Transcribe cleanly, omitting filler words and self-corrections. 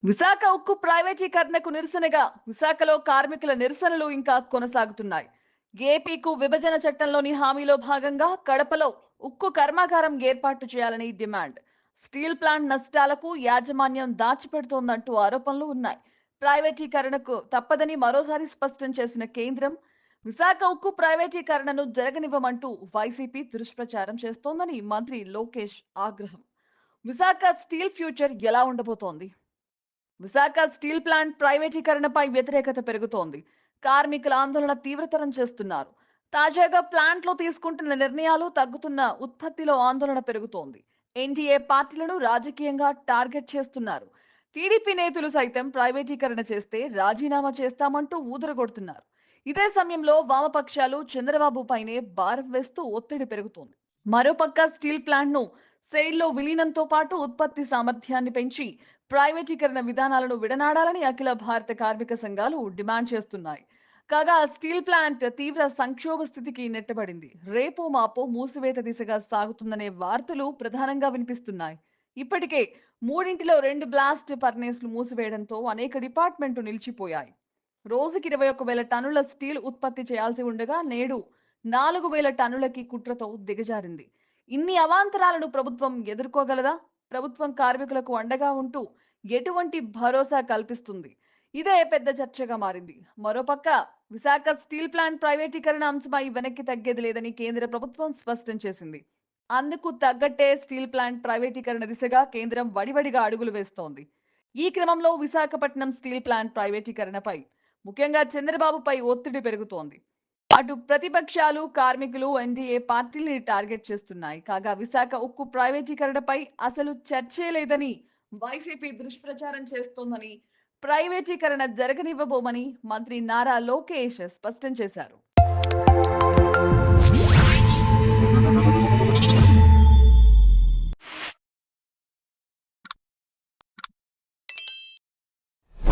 విశాఖ ఉక్కు ప్రైవేటీకరణకు నిరసనగా విశాఖలో కార్మికుల నిరసనలు ఇంకా కొనసాగుతున్నాయి. ఏపీకు విభజన చట్టంలోని హామీలో భాగంగా కడపలో ఉక్కు కర్మాగారం ఏర్పాటు చేయాలని డిమాండ్. స్టీల్ ప్లాంట్ నష్టాలకు యాజమాన్యం దాచిపెడుతోందంటూ ఆరోపణలు ఉన్నాయి. ప్రైవేటీకరణకు తప్పదని మరోసారి స్పష్టం చేసిన కేంద్రం విశాఖ ఉక్కు ప్రైవేటీకరణను జరగనివ్వమంటూ వైసీపీ దుష్ప్రచారం చేస్తోందని మంత్రి లోకేష్ ఆగ్రహం. విశాఖ స్టీల్ ఫ్యూచర్ ఎలా ఉండబోతోంది? విశాఖ స్టీల్ ప్లాంట్ ప్రైవేటీకరణపై వ్యతిరేకత పెరుగుతోంది. కార్మికుల ఆందోళన తీవ్రతరం చేస్తున్నారు. తాజాగా ప్లాంట్ లో తీసుకుంటున్న నిర్ణయాలు, తగ్గుతున్న ఉత్పత్తిలో ఆందోళన పెరుగుతోంది. ఎన్డీఏ పార్టీలను రాజకీయంగా టార్గెట్ చేస్తున్నారు. టీడీపీ నేతలు సైతం ప్రైవేటీకరణ చేస్తే రాజీనామా చేస్తామంటూ ఊదరగొడుతున్నారు. ఇదే సమయంలో వామపక్షాలు చంద్రబాబు పైనే భారం వేస్తూ ఒత్తిడి పెరుగుతోంది. మరోపక్క స్టీల్ ప్లాంట్ ను సెయిల్లో విలీనంతో పాటు ఉత్పత్తి సామర్థ్యాన్ని పెంచి ప్రైవేటీకరణ విధానాలను విడనాడాలని అఖిల భారత కార్మిక సంఘాలు డిమాండ్ చేస్తున్నాయి. కాగా స్టీల్ ప్లాంట్ తీవ్ర సంక్షోభ స్థితికి నెట్టబడింది. రేపో మాపో మూసివేత దిశగా సాగుతుందనే వార్తలు ప్రధానంగా వినిపిస్తున్నాయి. ఇప్పటికే మూడింటిలో 2 బ్లాస్ట్ ఫర్నేస్లు మూసివేయడంతో అనేక డిపార్ట్మెంట్లు నిలిచిపోయాయి. రోజుకి 21,000 టన్నుల స్టీల్ ఉత్పత్తి చేయాల్సి ఉండగా నేడు 4,000 టన్నులకి కుట్రతో దిగజారింది. ఇన్ని అవాంతరాలను ప్రభుత్వం ఎదుర్కోగలదా? ప్రభుత్వం కార్మికులకు అండగా ఉంటూ ఎటువంటి భరోసా కల్పిస్తుంది? ఇదే పెద్ద చర్చగా మారింది. మరోపక్క విశాఖ స్టీల్ ప్లాంట్ ప్రైవేటీకరణ అంశమై వెనక్కి తగ్గేది లేదని కేంద్ర ప్రభుత్వం స్పష్టం చేసింది. అందుకు తగ్గట్టే స్టీల్ ప్లాంట్ ప్రైవేటీకరణ దిశగా కేంద్రం వడివడిగా అడుగులు వేస్తోంది. ఈ క్రమంలో విశాఖపట్నం స్టీల్ ప్లాంట్ ప్రైవేటీకరణపై ముఖ్యంగా చంద్రబాబుపై ఒత్తిడి పెరుగుతోంది. అటు ప్రతిపక్షాలు, కార్మికులు ఎన్డీఏ పార్టీల్ని టార్గెట్ చేస్తున్నాయి. కాగా విశాఖ ఉక్కు ప్రైవేటీకరణపై అసలు చర్చే లేదని వైసీపీ దుష్ప్రచారం చేస్తోందని, ప్రైవేటీకరణ జరగనివ్వబోమని మంత్రి నారా లోకేష్ స్పష్టం చేశారు.